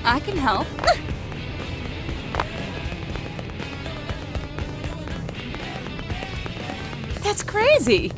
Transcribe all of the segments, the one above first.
I can help. That's crazy.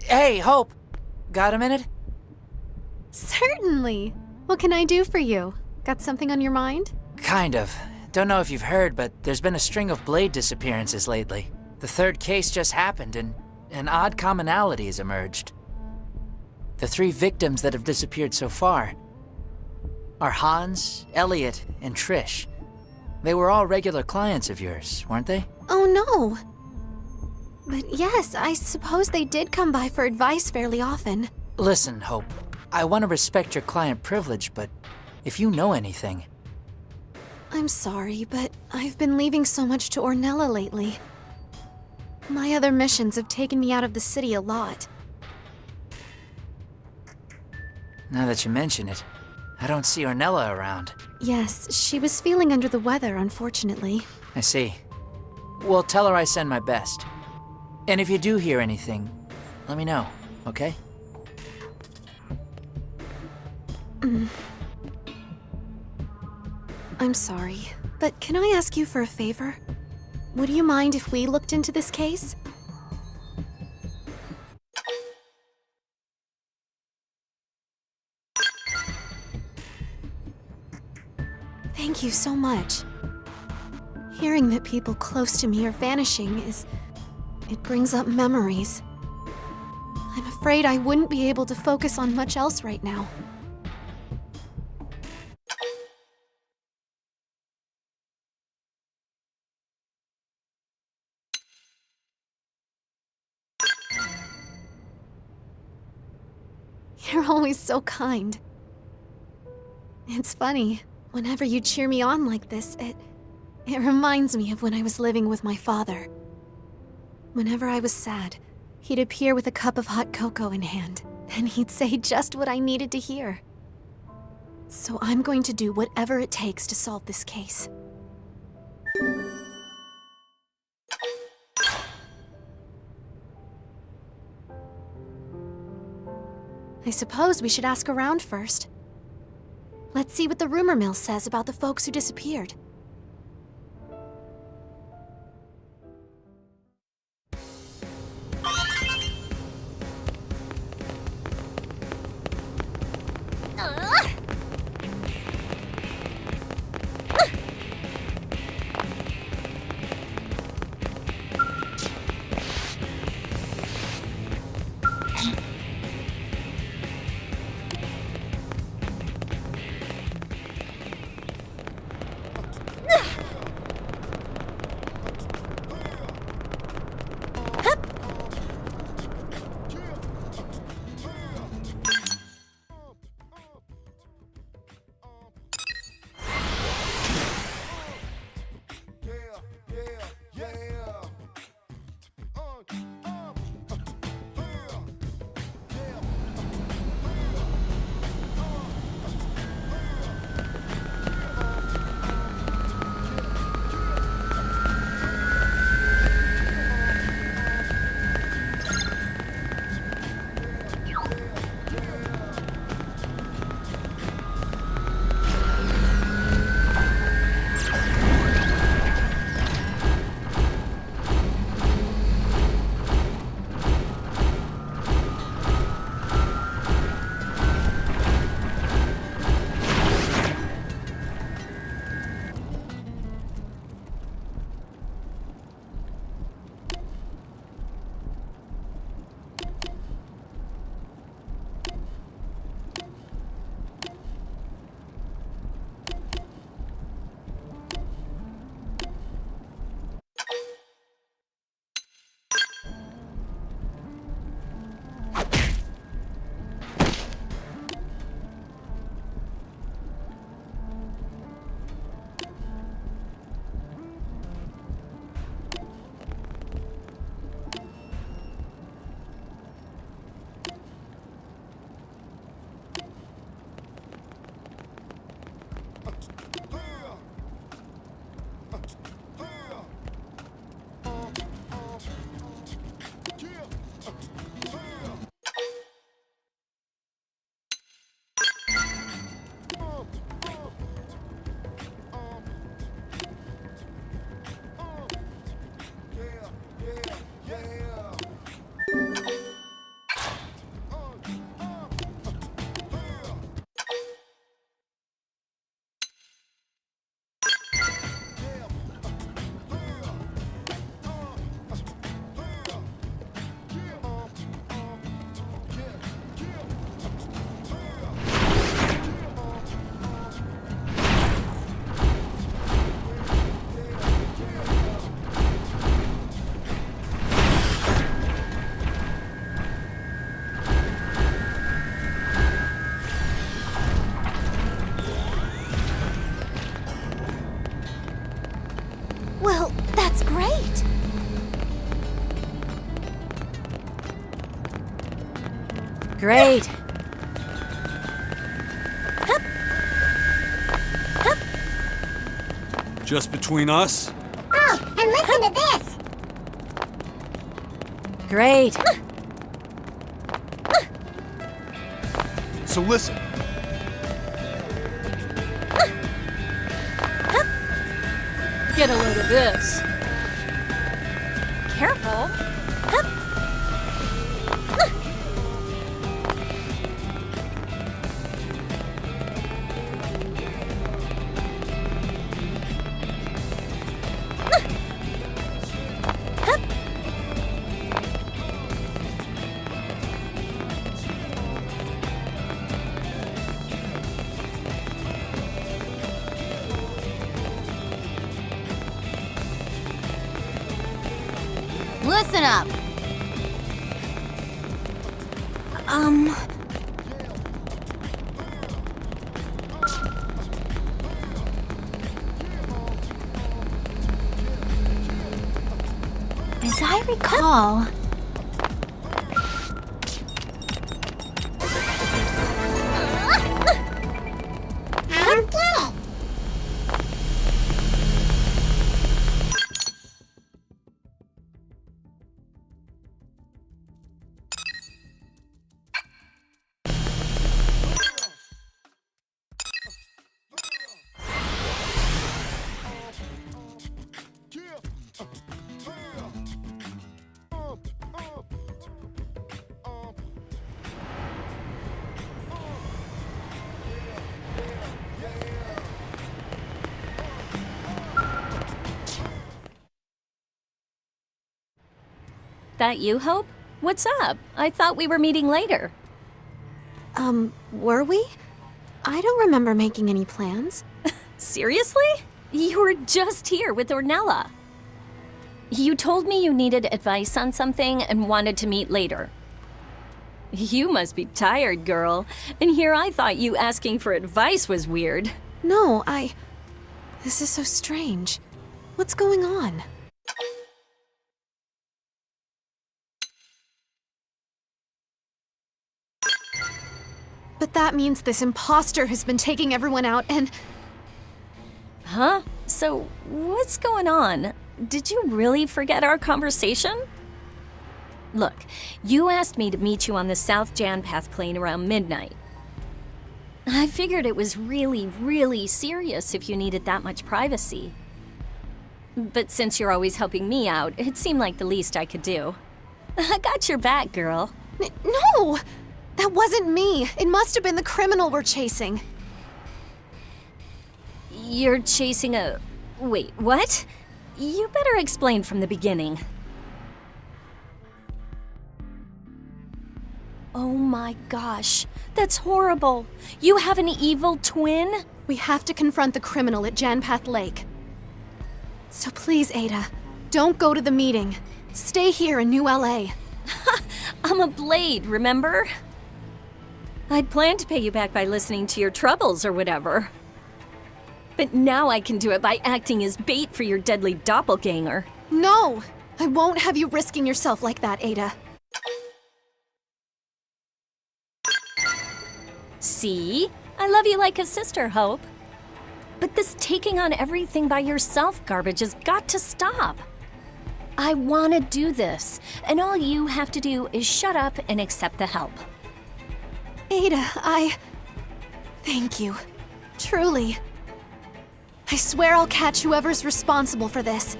Hey, Hope! Got a minute? Certainly. What can I do for you? Got something on your mind? Kind of. Don't know if you've heard, but there's been a string of blade disappearances lately. The third case just happened, and an odd commonality has emerged. The 3 victims that have disappeared so far are Hans, Elliot, and Trish. They were all regular clients of yours, weren't they? Oh no. But yes, I suppose they did come by for advice fairly often. Listen, Hope, I want to respect your client privilege, but if you know anything... I'm sorry, but I've been leaving so much to Ornella lately. My other missions have taken me out of the city a lot. Now that you mention it, I don't see Ornella around. Yes, she was feeling under the weather, unfortunately. I see. Well, tell her I send my best. And if you do hear anything, let me know, okay? I'm sorry, but can I ask you for a favor? Would you mind if we looked into this case? Thank you so much. Hearing that people close to me are vanishing it brings up memories. I'm afraid I wouldn't be able to focus on much else right now. You're always so kind. It's funny, whenever you cheer me on like this, it reminds me of when I was living with my father. Whenever I was sad, he'd appear with a cup of hot cocoa in hand, and he'd say just what I needed to hear. So I'm going to do whatever it takes to solve this case. I suppose we should ask around first. Let's see what the rumor mill says about the folks who disappeared. Great. Just between us? Oh, and listen to this! Great. So listen. Get a load of this. Careful. Listen up! As I recall... I don't get it! That you, Hope? What's up? I thought we were meeting later. Were we? I don't remember making any plans. Seriously? You were just here with Ornella. You told me you needed advice on something and wanted to meet later. You must be tired, girl. And here I thought you asking for advice was weird. No, This is so strange. What's going on? But that means this imposter has been taking everyone out and... Huh? So, what's going on? Did you really forget our conversation? Look, you asked me to meet you on the South Janpath plane around midnight. I figured it was really, really serious if you needed that much privacy. But since you're always helping me out, it seemed like the least I could do. I got your back, girl. No! That wasn't me. It must have been the criminal we're chasing. You're chasing a... Wait, what? You better explain from the beginning. Oh my gosh, that's horrible. You have an evil twin? We have to confront the criminal at Janpath Lake. So please, Ada, don't go to the meeting. Stay here in New LA. I'm a blade, remember? I'd planned to pay you back by listening to your troubles or whatever. But now I can do it by acting as bait for your deadly doppelganger. No! I won't have you risking yourself like that, Ada. See? I love you like a sister, Hope. But this taking on everything by yourself garbage has got to stop. I want to do this, and all you have to do is shut up and accept the help. Ada, Thank you. Truly. I swear I'll catch whoever's responsible for this.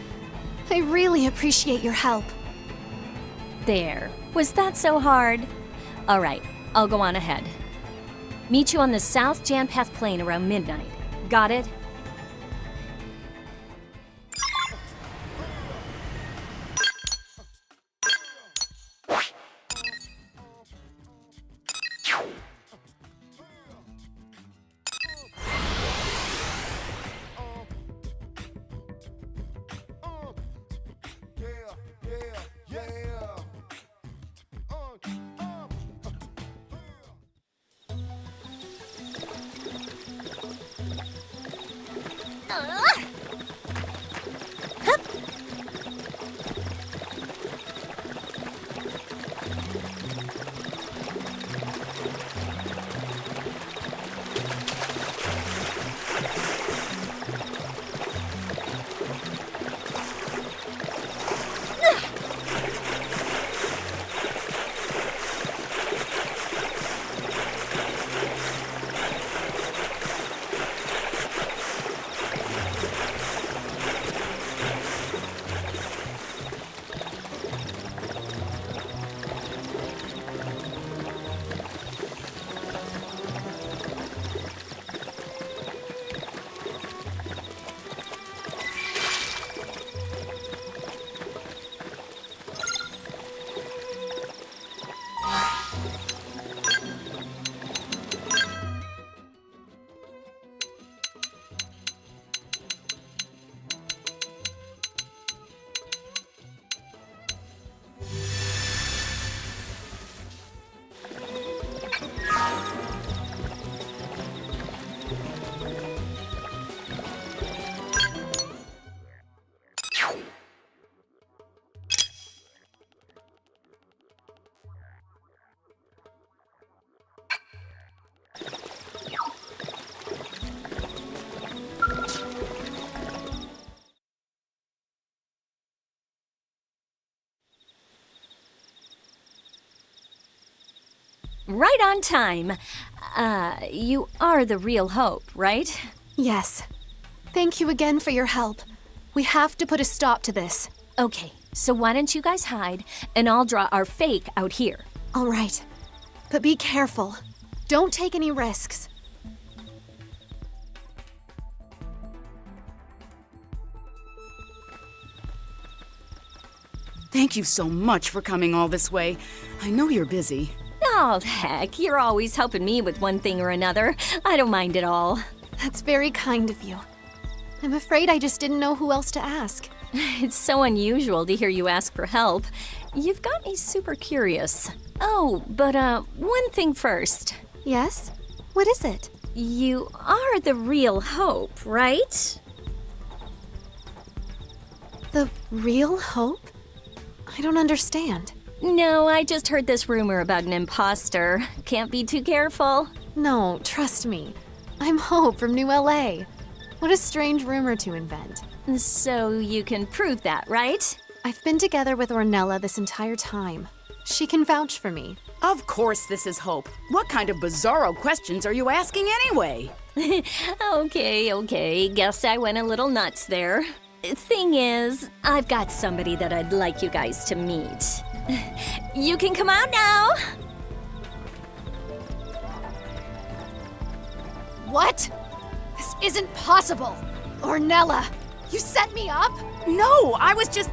I really appreciate your help. There. Was that so hard? All right, I'll go on ahead. Meet you on the South Janpath plane around midnight. Got it? right on time. You are the real Hope, right? Yes. Thank you again for your help. We have to put a stop to this. Okay, so why don't you guys hide, and I'll draw our fake out here. All right. But be careful. Don't take any risks. Thank you so much for coming all this way. I know you're busy. Oh, heck, you're always helping me with one thing or another. I don't mind at all. That's very kind of you. I'm afraid I just didn't know who else to ask. It's so unusual to hear you ask for help. You've got me super curious. Oh, but one thing first. Yes? What is it? You are the real Hope, right? The real Hope? I don't understand. No, I just heard this rumor about an imposter. Can't be too careful. No, trust me. I'm Hope from New LA. What a strange rumor to invent. So you can prove that, right? I've been together with Ornella this entire time. She can vouch for me. Of course this is Hope. What kind of bizarro questions are you asking anyway? Okay. Guess I went a little nuts there. Thing is, I've got somebody that I'd like you guys to meet. You can come out now! What? This isn't possible! Ornella, you set me up? No, I was just...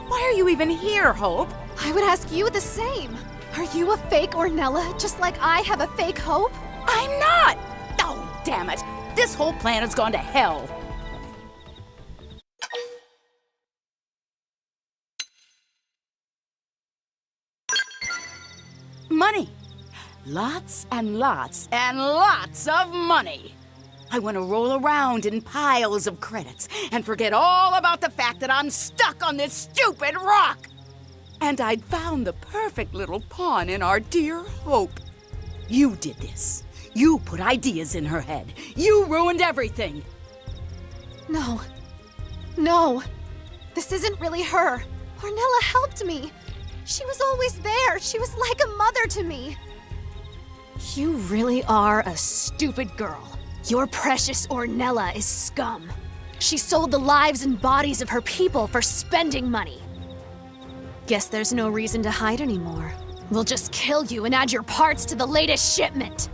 Why are you even here, Hope? I would ask you the same. Are you a fake Ornella, just like I have a fake Hope? I'm not! Oh, damn it! This whole plan has gone to hell! Money. Lots and lots and lots of money. I want to roll around in piles of credits and forget all about the fact that I'm stuck on this stupid rock. And I'd found the perfect little pawn in our dear Hope. You did this. You put ideas in her head. You ruined everything. No. No. This isn't really her. Ornella helped me. She was always there. She was like a mother to me. You really are a stupid girl. Your precious Ornella is scum. She sold the lives and bodies of her people for spending money. Guess there's no reason to hide anymore. We'll just kill you and add your parts to the latest shipment.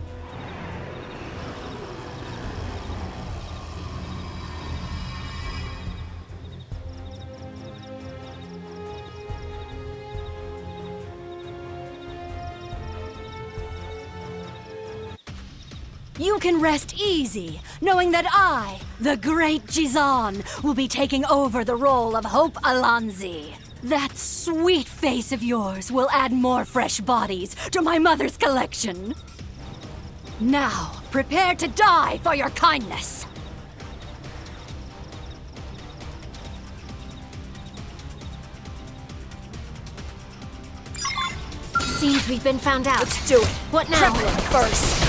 You can rest easy, knowing that I, the great Jizan, will be taking over the role of Hope Alonzi. That sweet face of yours will add more fresh bodies to my mother's collection. Now, prepare to die for your kindness. Seems we've been found out. Let's do it. What now? First.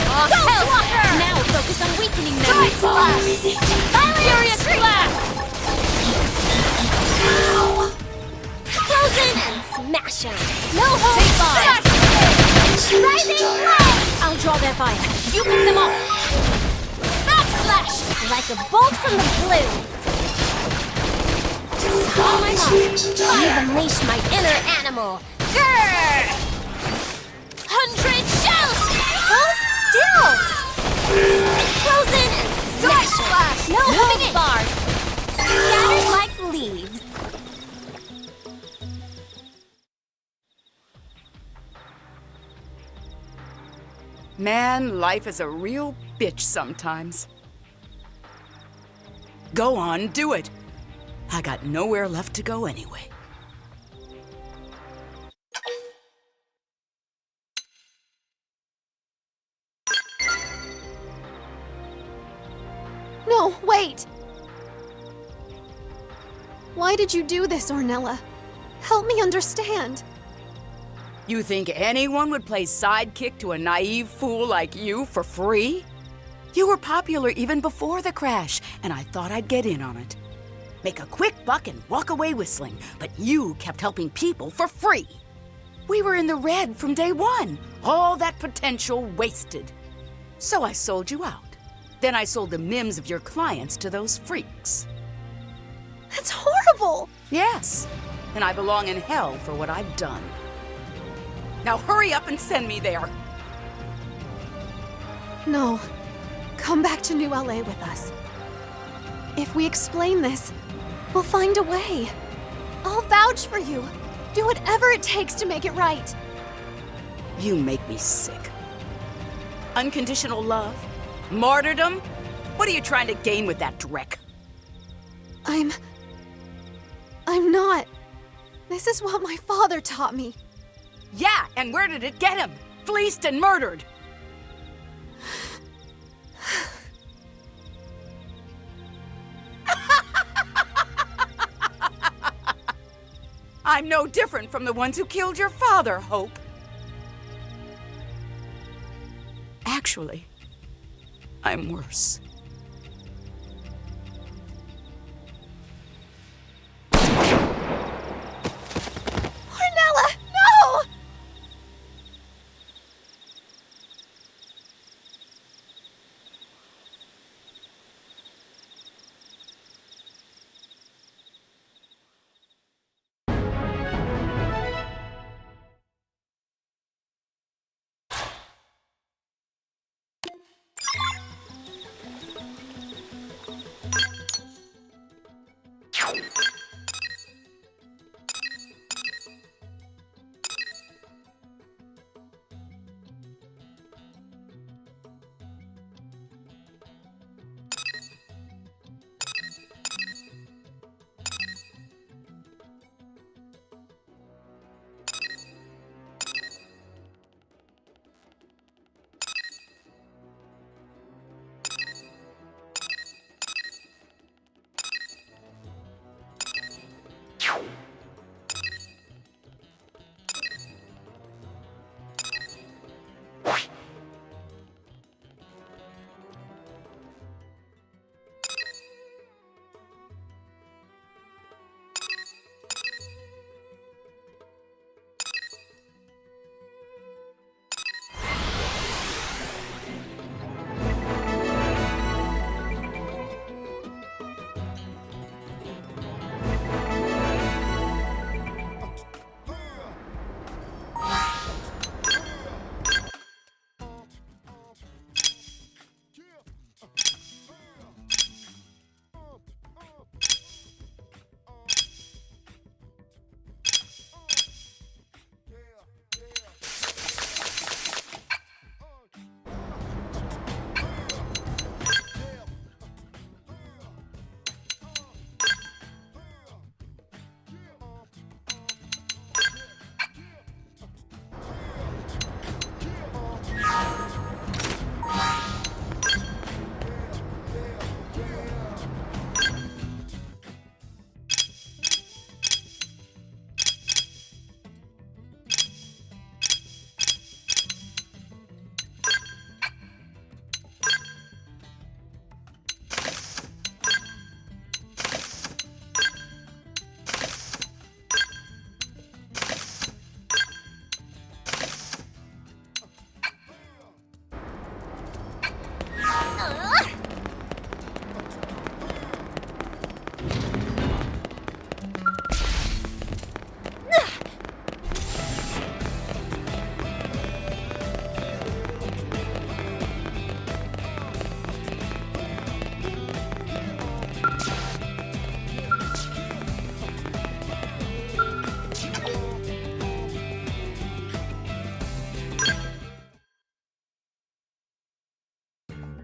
Now focus on weakening them. Furious Slash! Frozen and smash them. No hope. Rising Blast! I'll draw their fire. You pick them off. Backslash! Like a bolt from the blue. Oh my God! You've unleashed my inner animal. Grrr! 100 shells! Hold still! Frozen and smash! No hope bar! Scattered like leaves. Man, life is a real bitch sometimes. Go on, do it. I got nowhere left to go anyway. No, wait! Why did you do this, Ornella? Help me understand. You think anyone would play sidekick to a naive fool like you for free? You were popular even before the crash, and I thought I'd get in on it. Make a quick buck and walk away whistling, but you kept helping people for free. We were in the red from day one. All that potential wasted. So I sold you out. Then I sold the MIMs of your clients to those freaks. That's horrible! Yes, and I belong in hell for what I've done. Now hurry up and send me there. No. Come back to New LA with us. If we explain this, we'll find a way. I'll vouch for you. Do whatever it takes to make it right. You make me sick. Unconditional love? Martyrdom? What are you trying to gain with that dreck? I'm not. This is what my father taught me. Yeah, and where did it get him? Fleeced and murdered. I'm no different from the ones who killed your father, Hope. Actually, I'm worse. Ornella, no!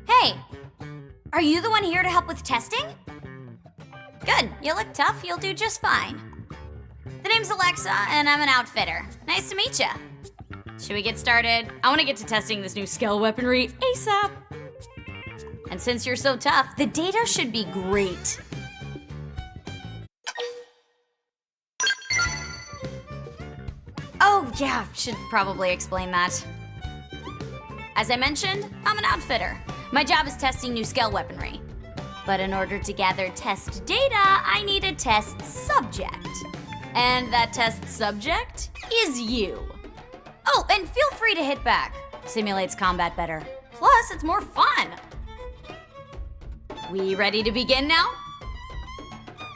Hey, are you the one here to help with testing? Good, you look tough, you'll do just fine. The name's Alexa, and I'm an outfitter. Nice to meet ya. Should we get started? I want to get to testing this new scale weaponry ASAP. And since you're so tough, the data should be great. Oh, yeah, should probably explain that. As I mentioned, I'm an outfitter. My job is testing new scale weaponry. But in order to gather test data, I need a test subject. And that test subject is you. Oh, and feel free to hit back. Simulates combat better. Plus, it's more fun. We ready to begin now?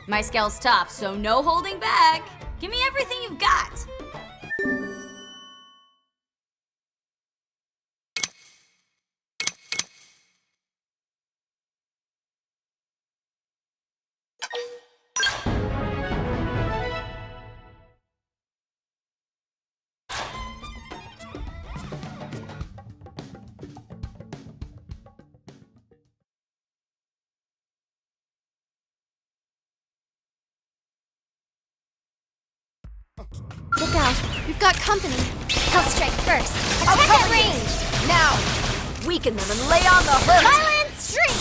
My scale's tough, so no holding back. Give me everything you've got. Look out, we've got company. I'll strike first. Attack at range. Now, weaken them and lay on the hurt. Violence shriek.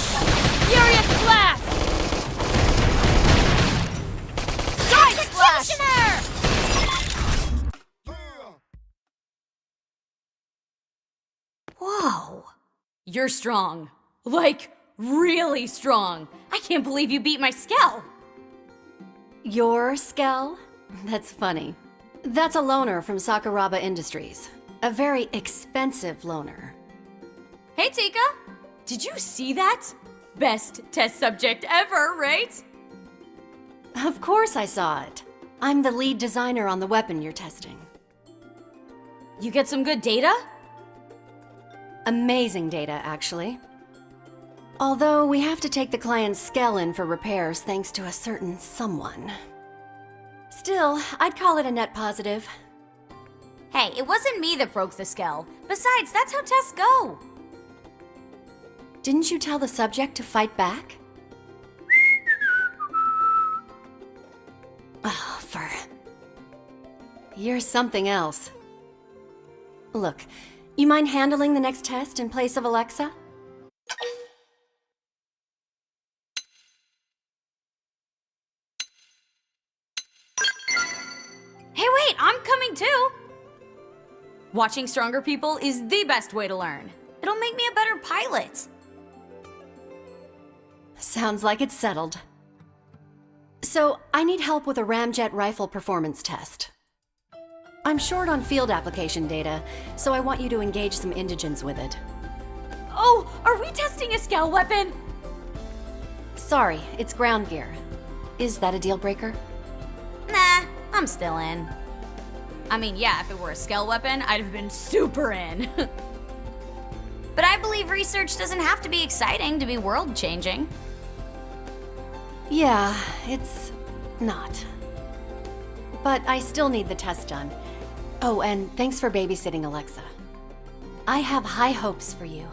Furious blast! Side slash! Whoa. You're strong. Like, really strong. I can't believe you beat my Skell. Your Skell? That's funny. That's a loaner from Sakuraba Industries. A very expensive loaner. Hey, Tika. Did you see that? Best test subject ever, right? Of course I saw it. I'm the lead designer on the weapon you're testing. You get some good data? Amazing data, actually. Although we have to take the client's Skell in for repairs thanks to a certain someone. Still, I'd call it a net positive. Hey, it wasn't me that broke the Skell. Besides, that's how tests go. Didn't you tell the subject to fight back? Oh, you're something else. Look, you mind handling the next test in place of Alexa? Hey, wait, I'm coming too. Watching stronger people is the best way to learn. It'll make me a better pilot. Sounds like it's settled. So, I need help with a ramjet rifle performance test. I'm short on field application data, so I want you to engage some indigents with it. Oh, are we testing a Skell weapon? Sorry, it's ground gear. Is that a deal breaker? Nah, I'm still in. I mean, yeah, if it were a Skell weapon, I'd have been super in. But I believe research doesn't have to be exciting to be world-changing. Yeah, it's not. But I still need the test done. Oh, and thanks for babysitting Alexa. I have high hopes for you.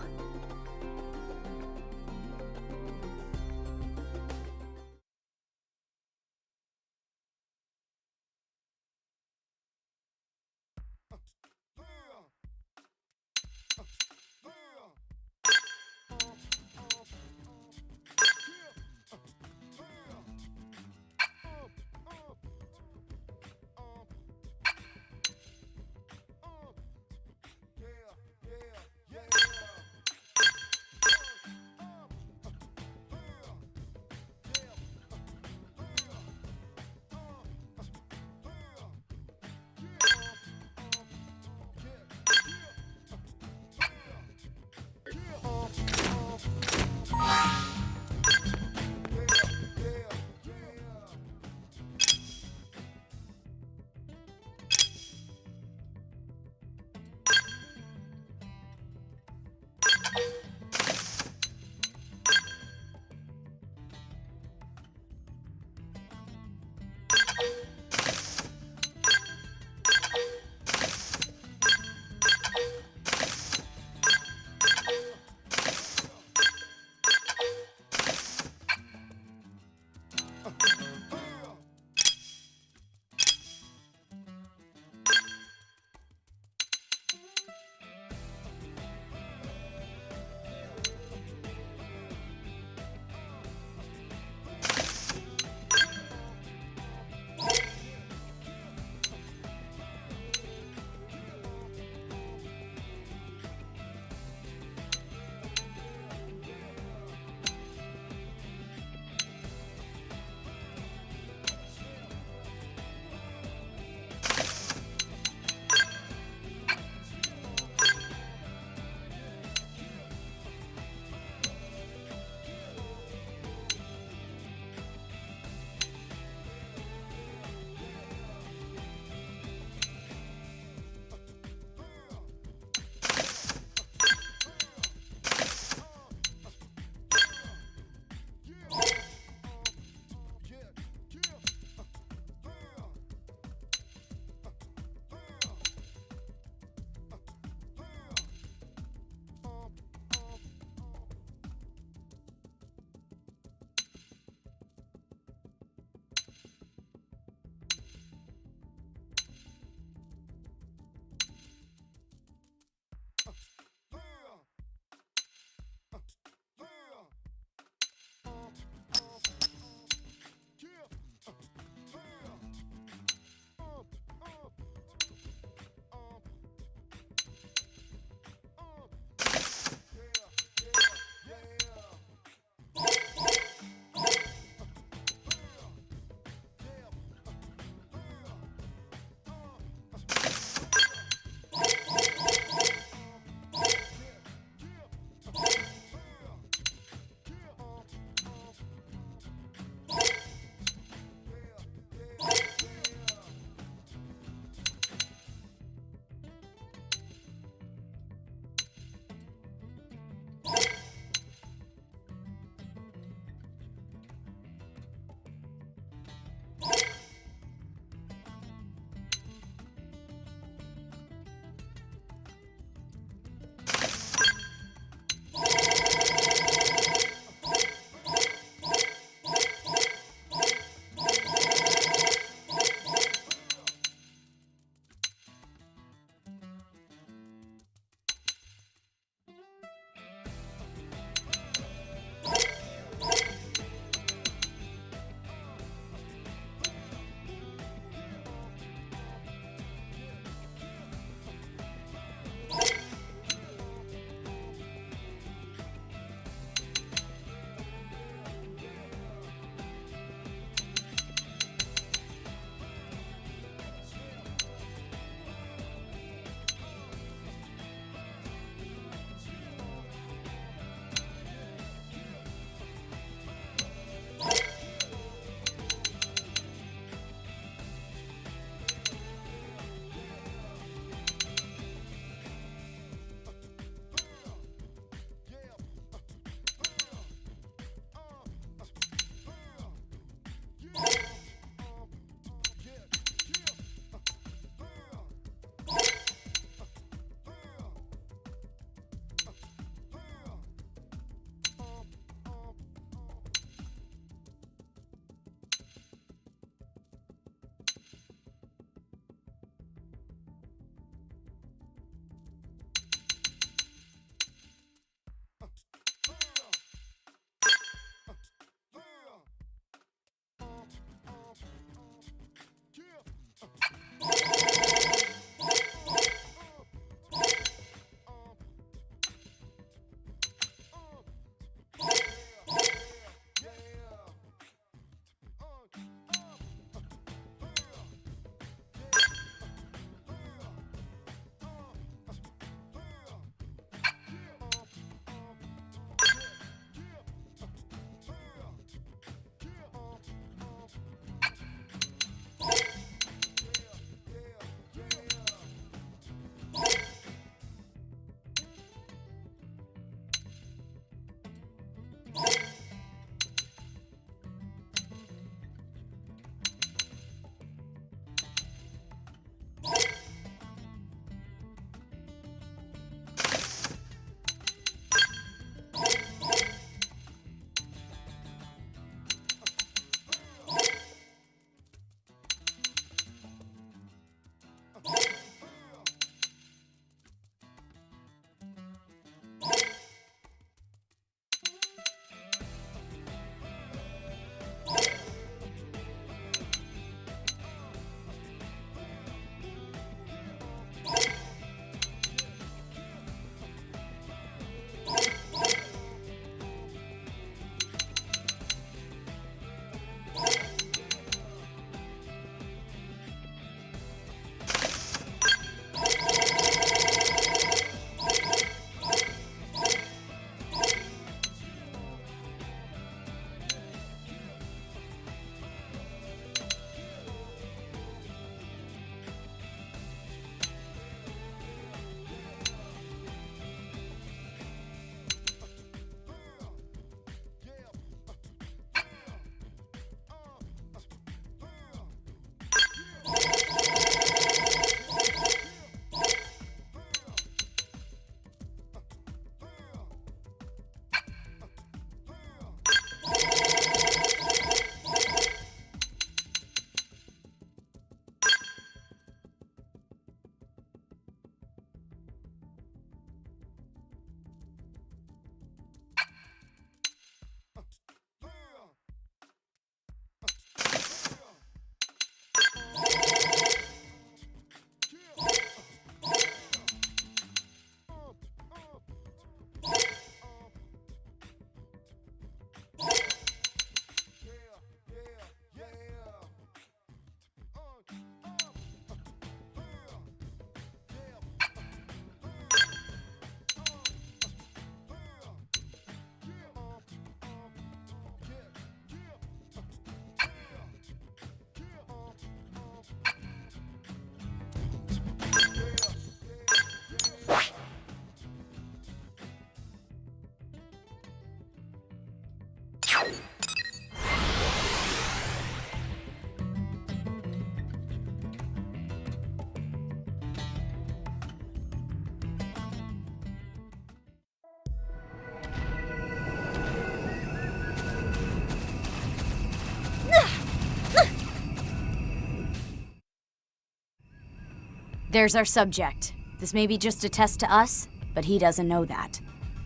There's our subject. This may be just a test to us, but he doesn't know that.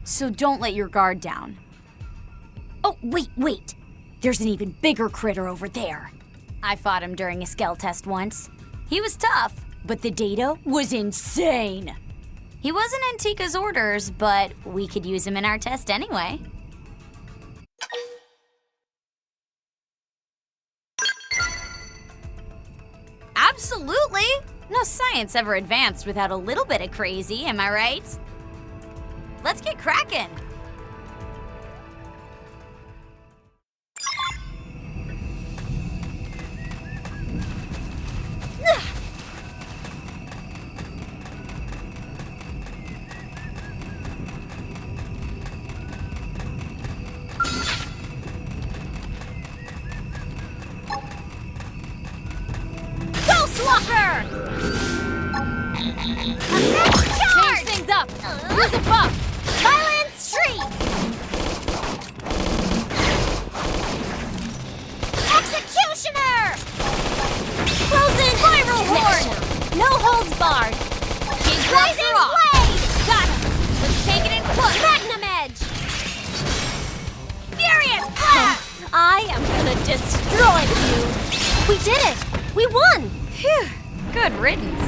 So don't let your guard down. Oh, wait! There's an even bigger critter over there. I fought him during a skell test once. He was tough, but the data was insane. He wasn't in Tika's orders, but we could use him in our test anyway. Absolutely! No science ever advanced without a little bit of crazy, am I right? Let's get cracking! Change things up! Use a buff! Violent Streak! Executioner! Frozen Viral Horn! No holds barred! Rising Blade! Got him! Let's take it in close! Magnum Edge! Furious Blast! I am gonna destroy you! We did it! We won! Phew, good riddance.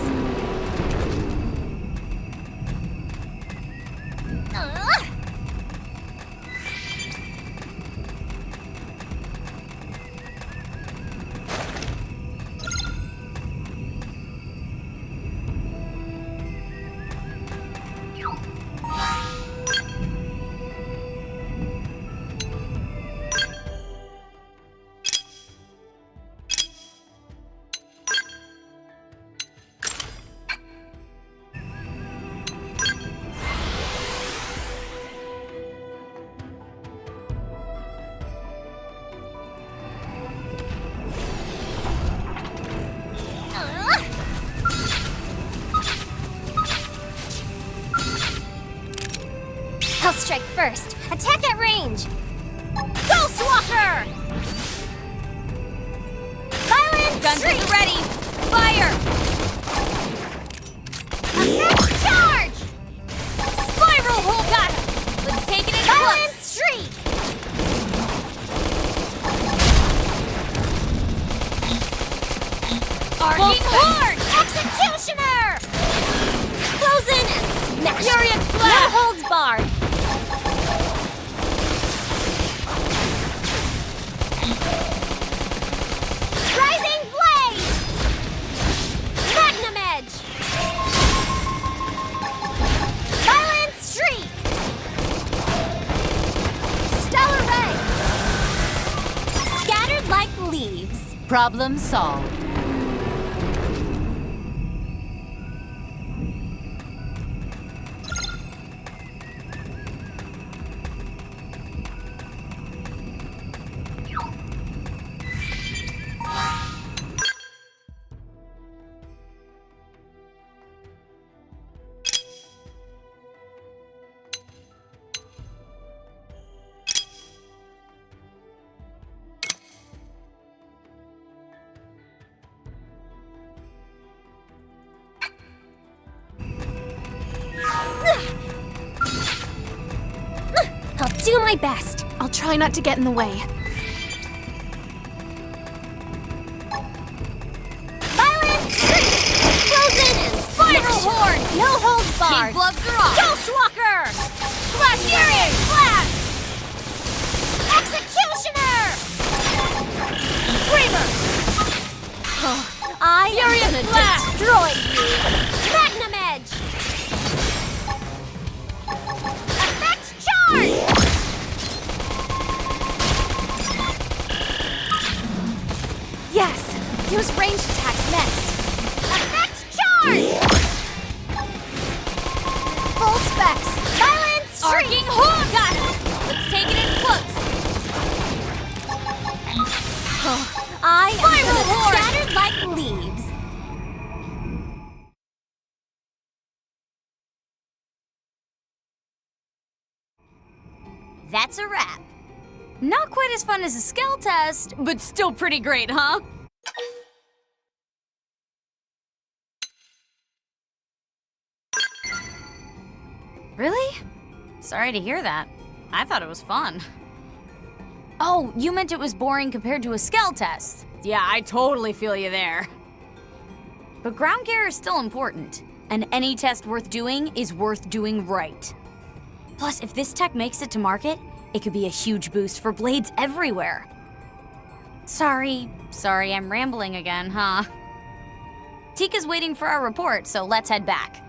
I'll strike first. Attack at range! Ghost Walker! Violent Guns at Streak! the ready! Fire! Attack charge! Spiral Hole! Got him! Let's take it in Violent close! Streak! Arcing Horn! Executioner! Frozen and smash! Furious No Blast! holds barred! Rising Blade! Magnum Edge! Violent Streak! Stellar Ray! Scattered like leaves. Problem solved. I'll do my best. I'll try not to get in the way. Violent Streak! Frozen and Spiral Horn! No holds King barred. gloves are off! Ghost Walker! Flash Furious Blast! Executioner! Screamer! I Furious am gonna Blast! destroy you! Magnum Edge! Effect charge! Yes! Use ranged attacks next. Effect charge! Full specs. Violent Streak! Arcing Horn! Got him! Let's take it in close! I am Spiral gonna Horn! scattered like leaves. That's a wrap. Not quite as fun as a skell test, but still pretty great, huh? Really? Sorry to hear that. I thought it was fun. Oh, you meant it was boring compared to a Skell test. Yeah, I totally feel you there. But ground gear is still important, and any test worth doing is worth doing right. Plus, if this tech makes it to market, it could be a huge boost for blades everywhere. Sorry, I'm rambling again, huh? Tika's waiting for our report, so let's head back.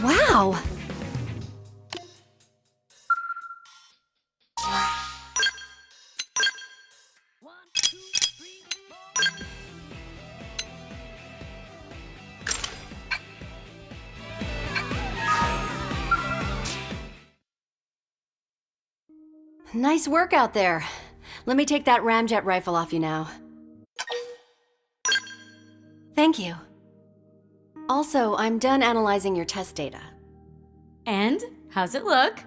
Wow! Nice work out there. Let me take that ramjet rifle off you now. Thank you. Also, I'm done analyzing your test data. And how's it look?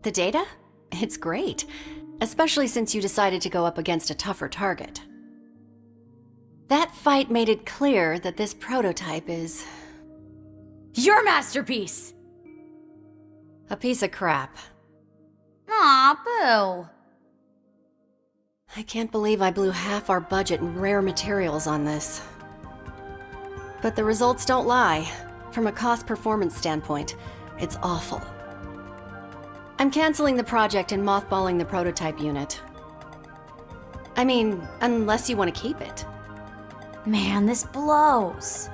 The data? It's great. Especially since you decided to go up against a tougher target. That fight made it clear that this prototype is Your masterpiece! a piece of crap. Aw, boo. I can't believe I blew half our budget in rare materials on this. But the results don't lie. From a cost-performance standpoint, it's awful. I'm canceling the project and mothballing the prototype unit. I mean, unless you want to keep it. Man, this blows.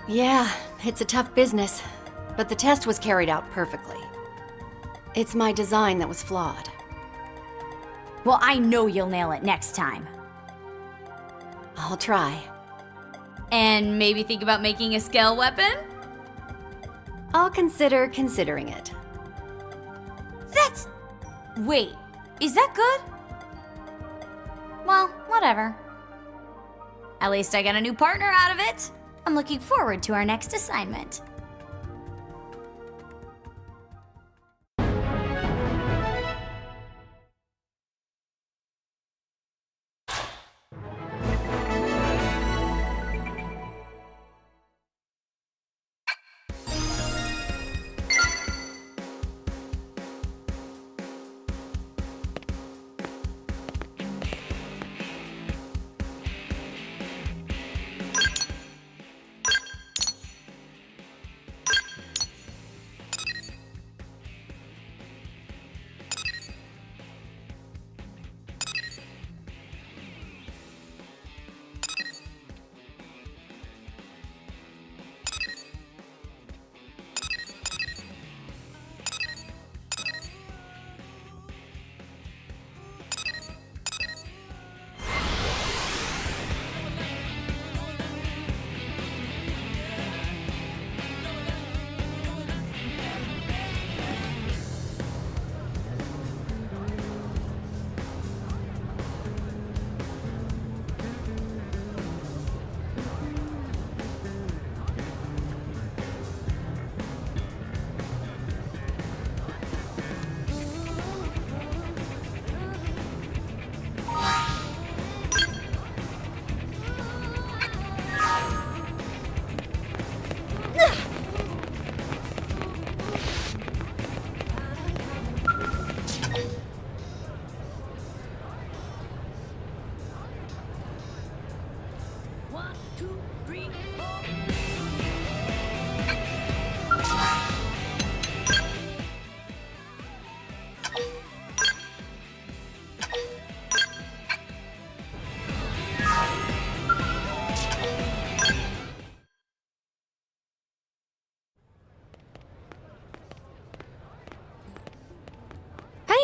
Yeah, it's a tough business, but the test was carried out perfectly. It's my design that was flawed. Well, I know you'll nail it next time. I'll try. And maybe think about making a scale weapon? I'll consider considering it. That's... Wait, is that good? Well, whatever. At least I got a new partner out of it. I'm looking forward to our next assignment.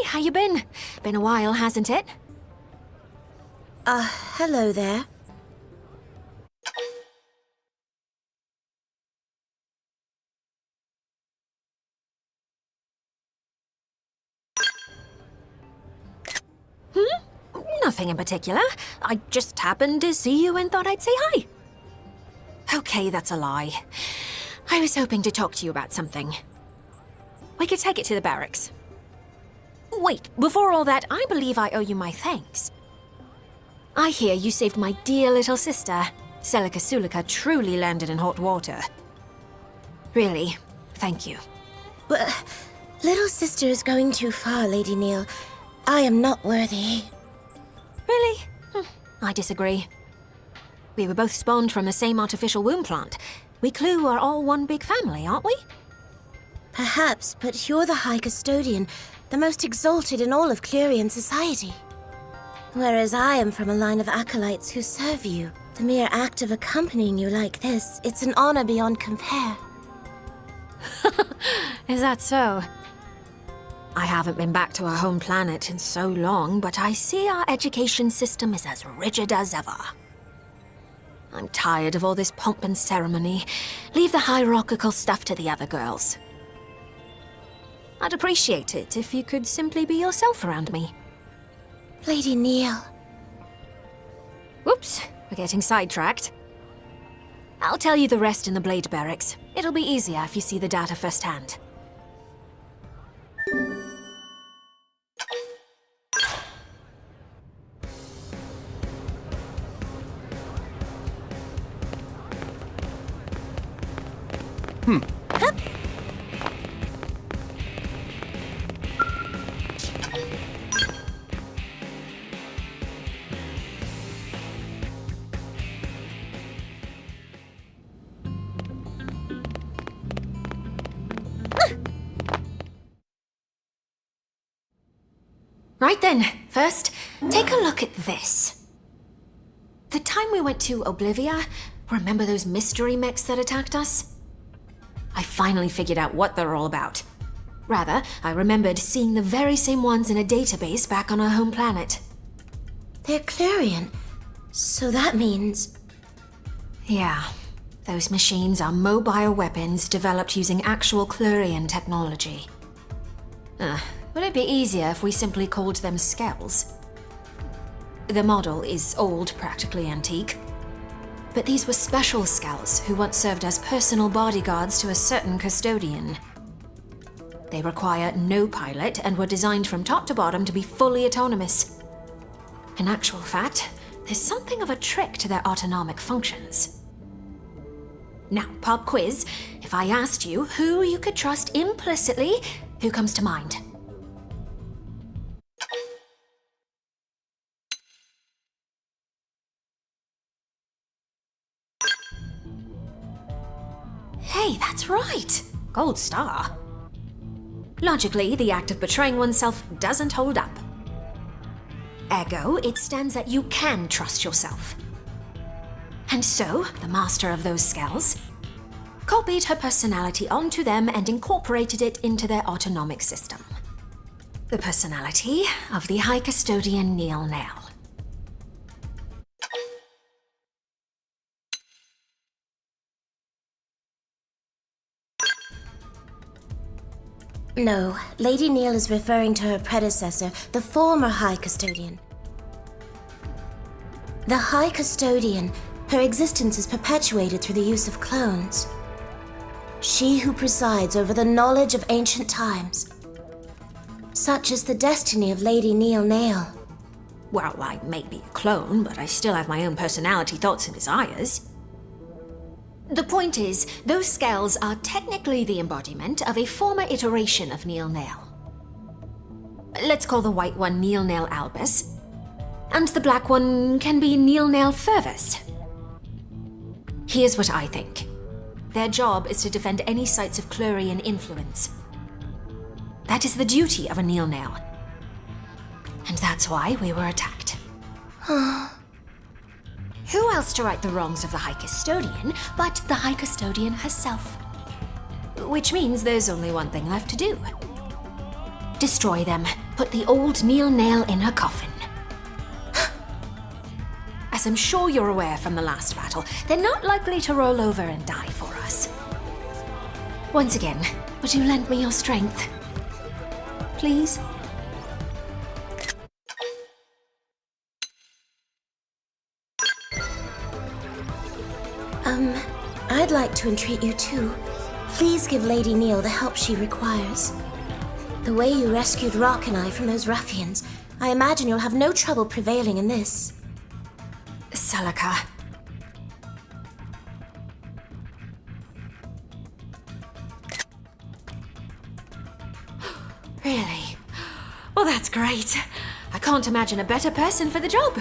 How you been? Been a while, hasn't it? Hello there. Nothing in particular. I just happened to see you and thought I'd say hi. Okay, that's a lie. I was hoping to talk to you about something. We could take it to the barracks. Wait, before all that, I believe I owe you my thanks. I hear you saved my dear little sister. Celica Sulica truly landed in hot water. Really, thank you. Well, little sister is going too far, Lady Neil. I am not worthy. Really? I disagree. We were both spawned from the same artificial womb plant. We Clue are all one big family, aren't we? Perhaps, but you're the High Custodian, the most exalted in all of Clurian society. Whereas I am from a line of acolytes who serve you. The mere act of accompanying you like this, it's an honor beyond compare. Is that so? I haven't been back to our home planet in so long, but I see our education system is as rigid as ever. I'm tired of all this pomp and ceremony. Leave the hierarchical stuff to the other girls. I'd appreciate it if you could simply be yourself around me. Lady Neil. Whoops, we're getting sidetracked. I'll tell you the rest in the Blade Barracks. It'll be easier if you see the data firsthand. Right then, first, take a look at this. The time we went to Oblivia, remember those mystery mechs that attacked us? I finally figured out what they're all about. Rather, I remembered seeing the very same ones in a database back on our home planet. They're Clarion. So that means... Yeah, those machines are mobile weapons developed using actual Clarion technology. Would it be easier if we simply called them skells? The model is old, practically antique. But these were special skells who once served as personal bodyguards to a certain custodian. They require no pilot and were designed from top to bottom to be fully autonomous. In actual fact, there's something of a trick to their autonomic functions. Now, pop quiz. If I asked you who you could trust implicitly, who comes to mind? Hey, that's right! Gold star. Logically, the act of betraying oneself doesn't hold up. Ergo, it stands that you can trust yourself. And so, the master of those skells copied her personality onto them and incorporated it into their autonomic system. The personality of the High Custodian Neil Nail. No, Lady Neil is referring to her predecessor, the former High Custodian. The High Custodian, her existence is perpetuated through the use of clones. She who presides over the knowledge of ancient times. Such is the destiny of Lady Neil Nail. Well, I may be a clone, but I still have my own personality, thoughts, and desires. The point is, those skells are technically the embodiment of a former iteration of Neil Nail. Let's call the white one Neil Nail Albus, and the black one can be Neil Nail Fervus. Here's what I think. Their job is to defend any sites of Clarion influence. That is the duty of a Neil Nail. And that's why we were attacked. Who else to right the wrongs of the High Custodian but the High Custodian herself? Which means there's only one thing left to do. Destroy them. Put the old Neil Nail in her coffin. As I'm sure you're aware from the last battle, they're not likely to roll over and die for us. Once again, would you lend me your strength? Please? I'd like to entreat you too. Please give Lady Neil the help she requires. The way you rescued Rock and I from those ruffians, I imagine you'll have no trouble prevailing in this. Celica. Really? Well, that's great. I can't imagine a better person for the job.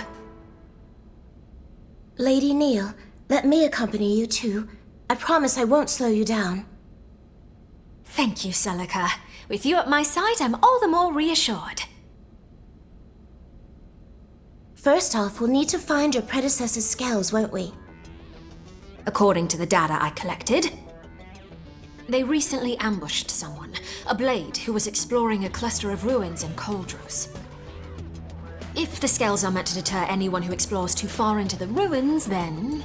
Lady Neil, let me accompany you too. I promise I won't slow you down. Thank you, Celica. With you at my side, I'm all the more reassured. First off, we'll need to find your predecessor's skells, won't we? According to the data I collected, they recently ambushed someone, a blade who was exploring a cluster of ruins in Coldros. If the skells are meant to deter anyone who explores too far into the ruins, then...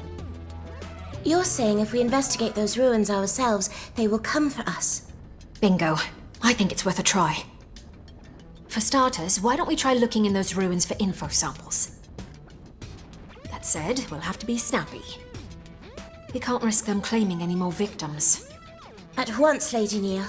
You're saying if we investigate those ruins ourselves, they will come for us. Bingo. I think it's worth a try. For starters, why don't we try looking in those ruins for info samples? That said, we'll have to be snappy. We can't risk them claiming any more victims. At once, Lady Neil.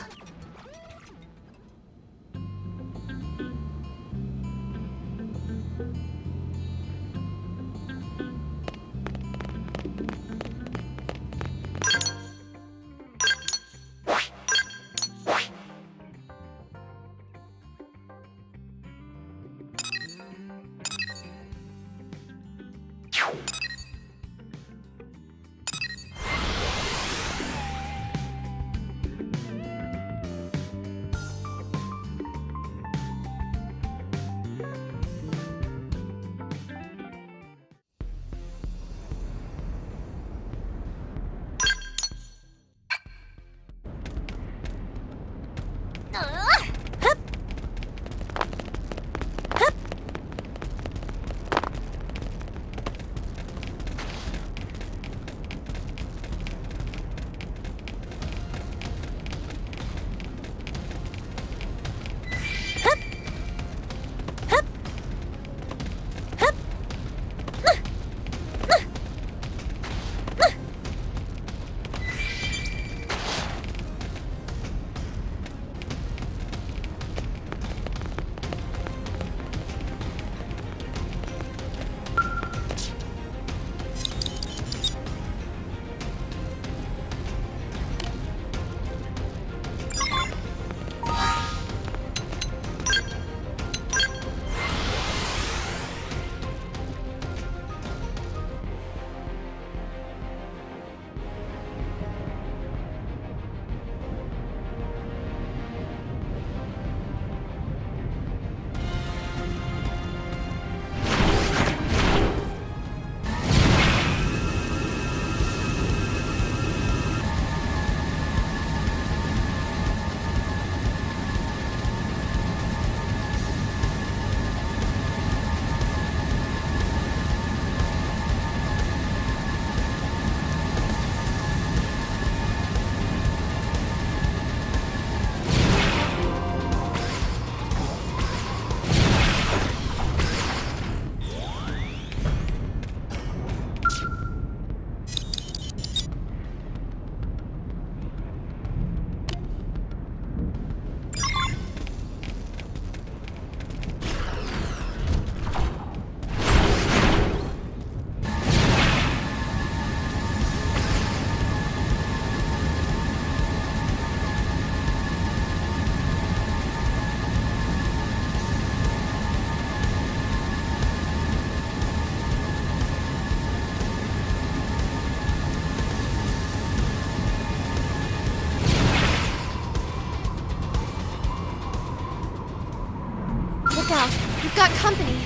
Look out! We've got company!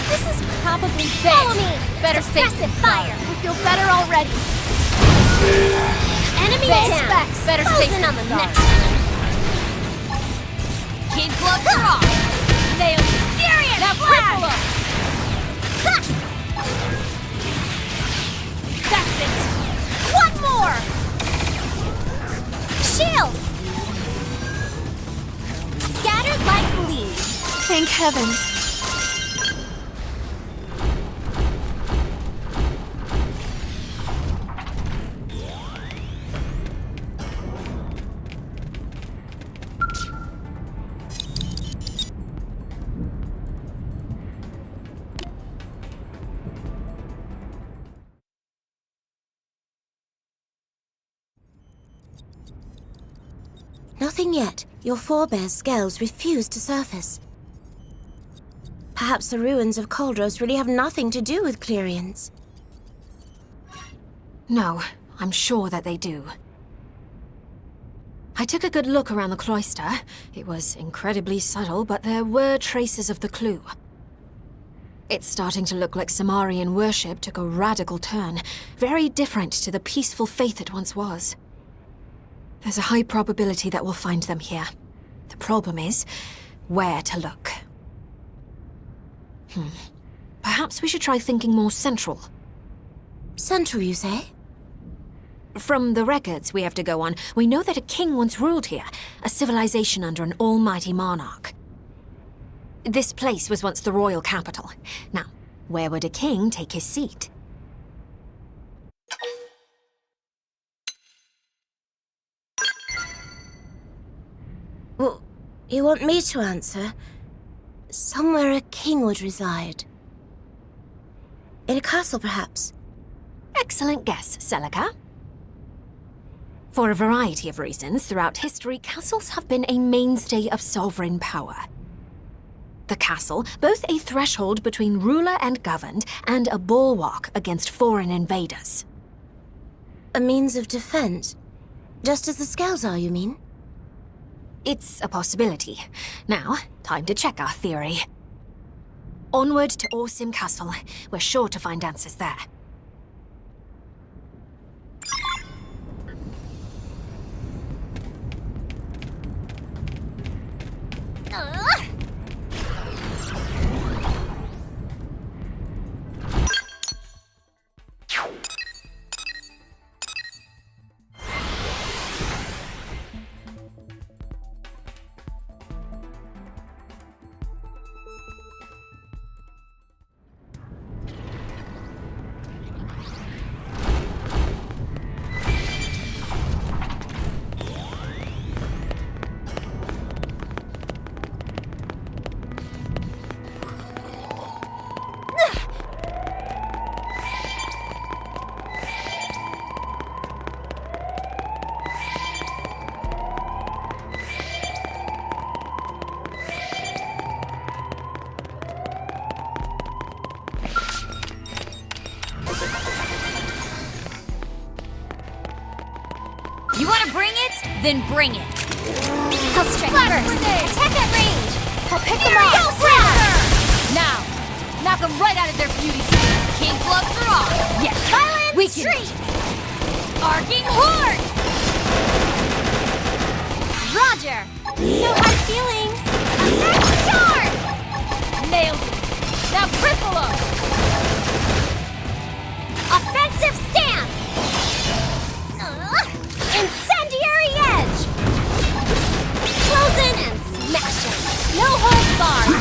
This is probably big. Follow me! Better safe Suppressive than fire! We feel better already! Enemy Big down! specs. Better Closing safe on than the sorry. next one. Kid gloves are off! Nailed it! Furious Now flash! cripple 'em. That's it! One more! Shield! Scattered like leaves. Thank heavens. Nothing yet. Your forebears' scales refuse to surface. Perhaps the ruins of Cauldros really have nothing to do with Clerians. No, I'm sure that they do. I took a good look around the cloister. It was incredibly subtle, but there were traces of the clue. It's starting to look like Samarian worship took a radical turn, very different to the peaceful faith it once was. There's a high probability that we'll find them here. The problem is, where to look. Perhaps we should try thinking more central. Central, you say? From the records we have to go on, we know that a king once ruled here, a civilization under an almighty monarch. This place was once the royal capital. Now, where would a king take his seat? Well, you want me to answer? Somewhere a king would reside. In a castle, perhaps? Excellent guess, Celica. For a variety of reasons, throughout history, castles have been a mainstay of sovereign power. The castle, both a threshold between ruler and governed, and a bulwark against foreign invaders. A means of defense? Just as the scales are, you mean? It's a possibility. Now, time to check our theory. Onward to Orsim Castle. We're sure to find answers there. You want to bring it? Then bring it. I'll strike first. Attack at range. I'll pick them off. Go fire! Now, knock them right out of their beauty sleep. King gloves are on. Yes. Violent We can. street. Arcing horde. Roger. No hard feelings. Attack charge. Nailed it. Now cripple them. Offensive stance. Incendiary edge. Close in and smash it. No holds barred.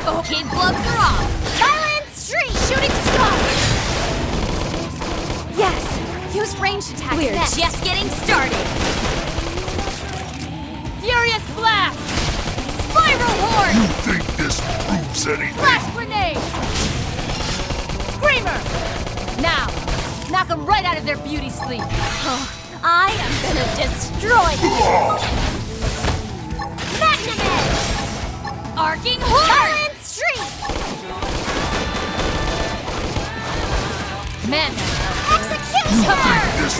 Oh, kid gloves are off. Violent street. Shooting star. Yes. Use ranged attacks We're next. just getting started. Furious blast. Spiral horde. You think this proves anything? Flash grenade. Screamer. Now, knock them right out of their beauty sleep. Oh, I am gonna destroy you. Magnum edge. Arcing horde. Violent street. Man, Executioner. This.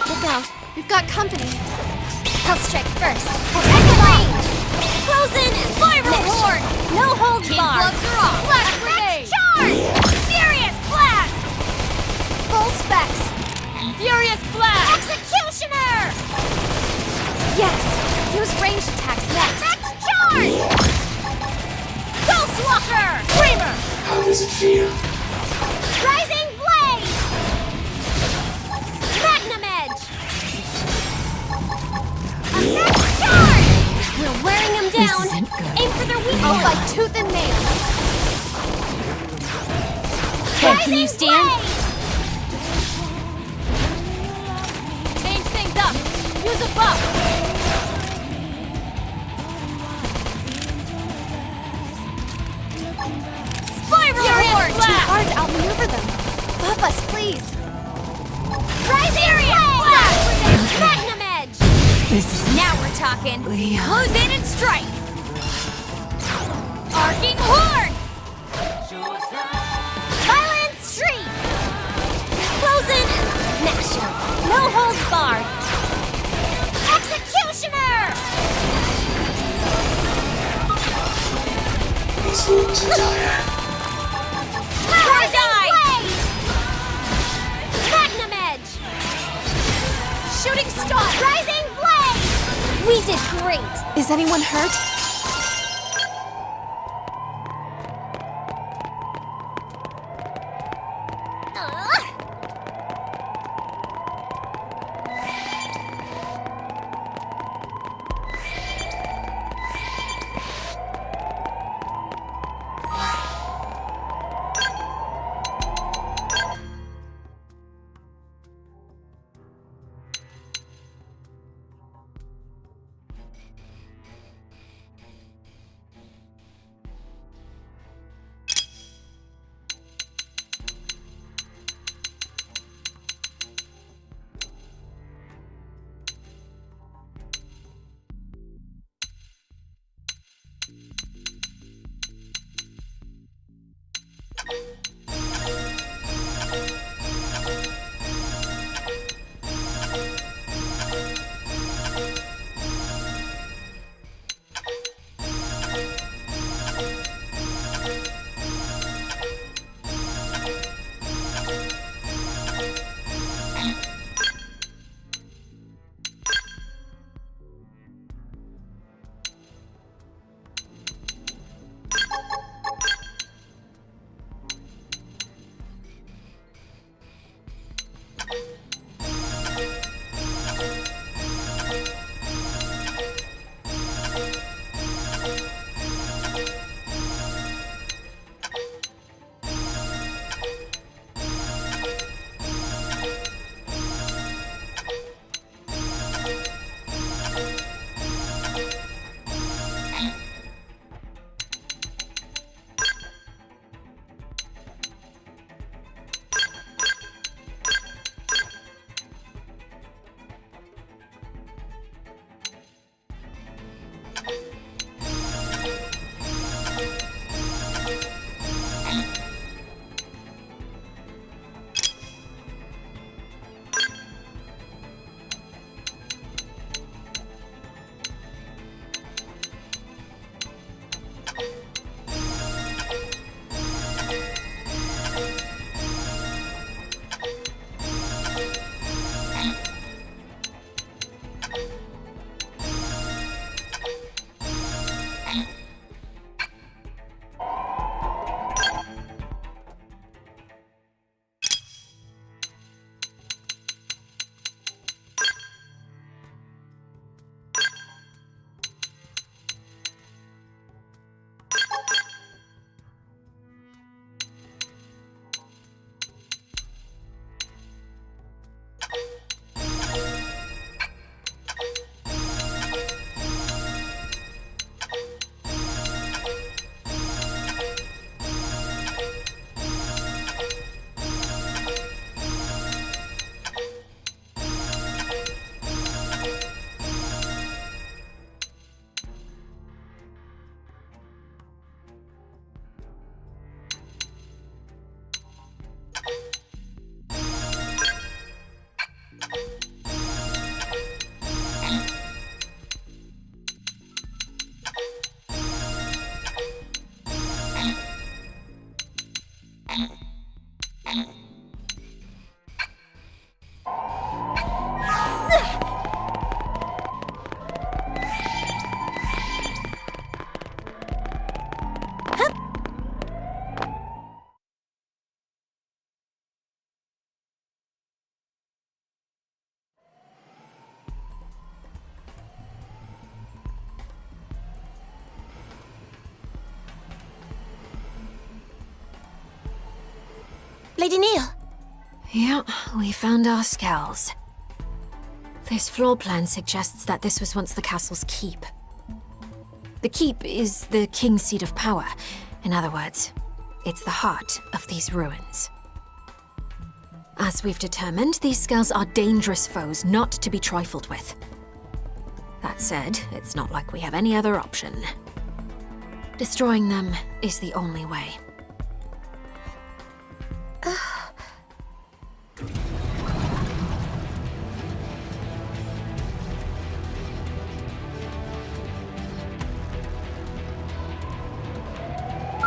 Look out. We've got company. I'll strike first. Attack at range. Close in and spiral horde. No holds kid barred. gloves are off. Flash grenade. Charge. Furious blast. Full specs. Furious blast. Executioner. Yes. Use ranged attacks next. Charge. Ghost Walker. Screamer. How does it feel? Rising blaze. Magnum edge. Attack charge. We're wearing them down. Aim for their weak I'll point. fight tooth and nail. Hey, can you stand? Blaze. Change things up. Use a buff. please! Rising Flame! Magnum Edge! Now we're talking. Close in and strike. Arcing Horn! Violent Streak! Close in and smash him! No holds barred! Executioner! These wounds are dire. Rising Blade! Magnum Edge! Shooting Star! Rising Blade! We did great! Is anyone hurt? Lady Neil! Yeah, we found our skulls. This floor plan suggests that this was once the castle's keep. The keep is the king's seat of power. In other words, it's the heart of these ruins. As we've determined, these skulls are dangerous foes not to be trifled with. That said, it's not like we have any other option. Destroying them is the only way.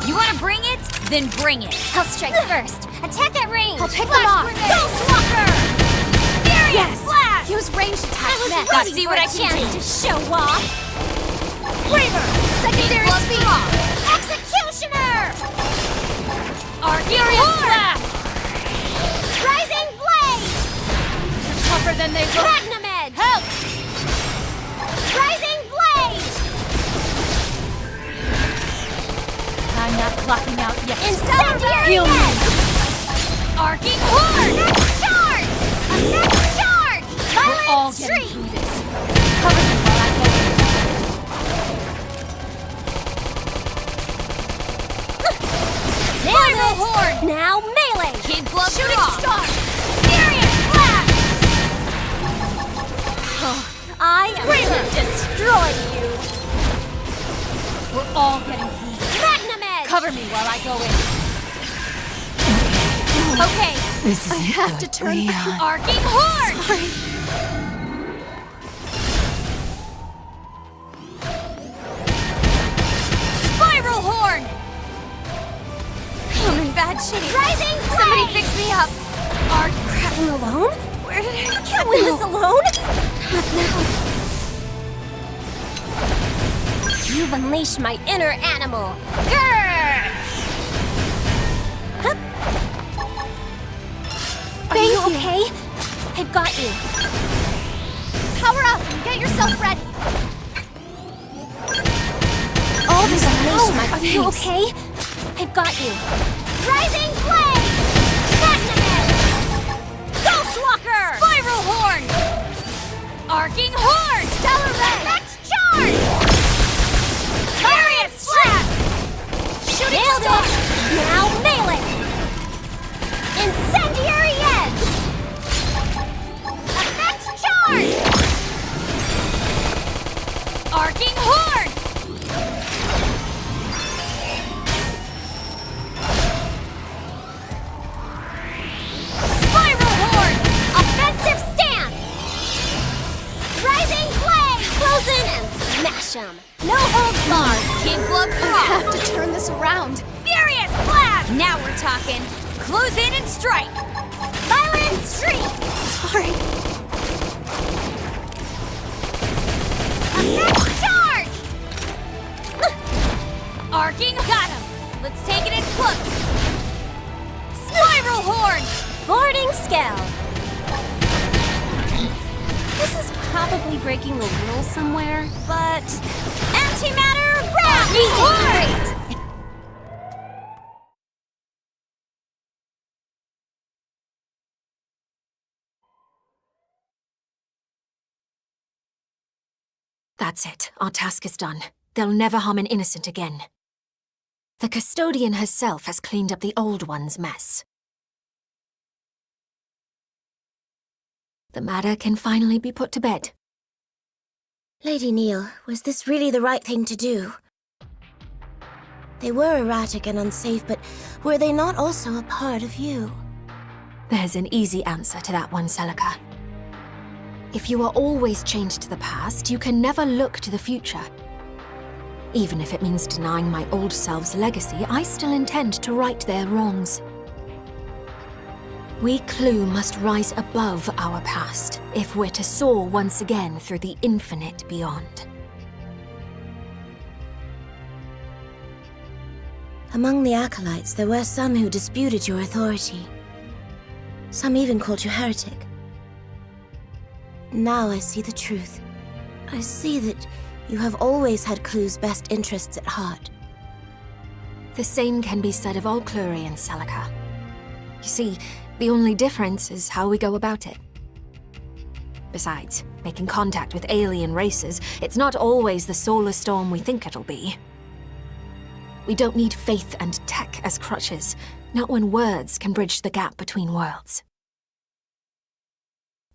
You wanna bring it? Then bring it. I'll strike first. Attack at range. I'll pick them off. Ghost Walker! Furious Flash! Use ranged attacks I was next. Let's see what I can chance do. to show off. Braver! Secondary Blood speed. Claw! Executioner! Furious Flash! Rising blade! Tougher than they look. Platinum edge! Help! Rising blade! I'm not clocking out yet. Incendiary Heal me. edge! Arcing Horde! Next charge! A next charge! We're all Violent getting streak! through this. Cover me while I go in. Spiral Horde! Now melee! Kid Glove Shooting Draw! star! Furious Flash! I am going to destroy you! We're all getting through this. Platinum edge! Cover me while I go in. Okay, I have to turn back. Arcing Horde! Sorry. Spiral Horn! I'm in bad shape. Rising Somebody blade! fix me up! Arc I'm alone? Where did I can't win this alone? Not now. You've unleashed my inner animal. Grrr! Hup. Are you okay? I've got you. Power up and get yourself ready. All this unleashed my Are you okay? I've got you. Rising flame! Platinum edge! Ghost Walker! Spiral Horn! Arcing Horn! Stellar ray! Next charge! Furious Flash! Shooting star! Now melee! Incendiary edge! Next charge! Arcing Horn! Spiral Horn! Offensive stance! Rising flame! Close in and smash 'em! No holds barred! Kid Glove I Claw! have to turn this around. Furious Flash! Now we're talking. Close in and strike. Violent streak! Sorry. Next charge! Arcing, got him. Let's take it in close. Spiral Horn! Boarding scale! This is probably breaking the rules somewhere, but... Antimatter gravity! Great! That's it. Our task is done. They'll never harm an innocent again. The custodian herself has cleaned up the old one's mess. The matter can finally be put to bed. Lady Neil, was this really the right thing to do? They were erratic and unsafe, but were they not also a part of you? There's an easy answer to that one, Celica. If you are always chained to the past, you can never look to the future. Even if it means denying my old self's legacy, I still intend to right their wrongs. We Clue must rise above our past if we're to soar once again through the infinite beyond. Among the acolytes, there were some who disputed your authority. Some even called you heretic. Now I see the truth. I see that you have always had Clue's best interests at heart. The same can be said of all Clurians, Celica. You see, the only difference is how we go about it. Besides, making contact with alien races, it's not always the solar storm we think it'll be. We don't need faith and tech as crutches, not when words can bridge the gap between worlds.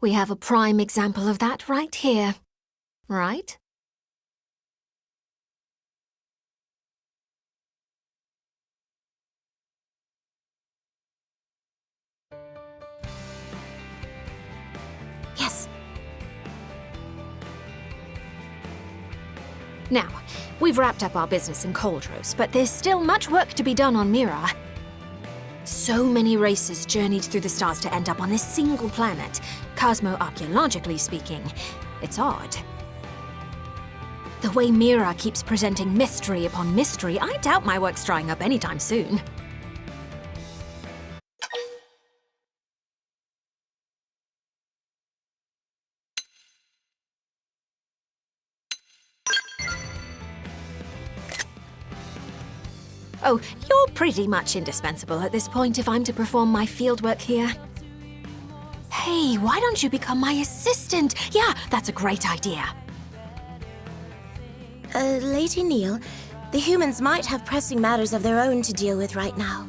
We have a prime example of that right here. Right? Yes. Now, we've wrapped up our business in Coldros, but there's still much work to be done on Mira. So many races journeyed through the stars to end up on this single planet. Cosmo-archaeologically speaking, it's odd. The way Mira keeps presenting mystery upon mystery, I doubt my work's drying up anytime soon. Oh, you're pretty much indispensable at this point if I'm to perform my fieldwork here. Hey, why don't you become my assistant? Yeah, that's a great idea. Lady Neil, the humans might have pressing matters of their own to deal with right now.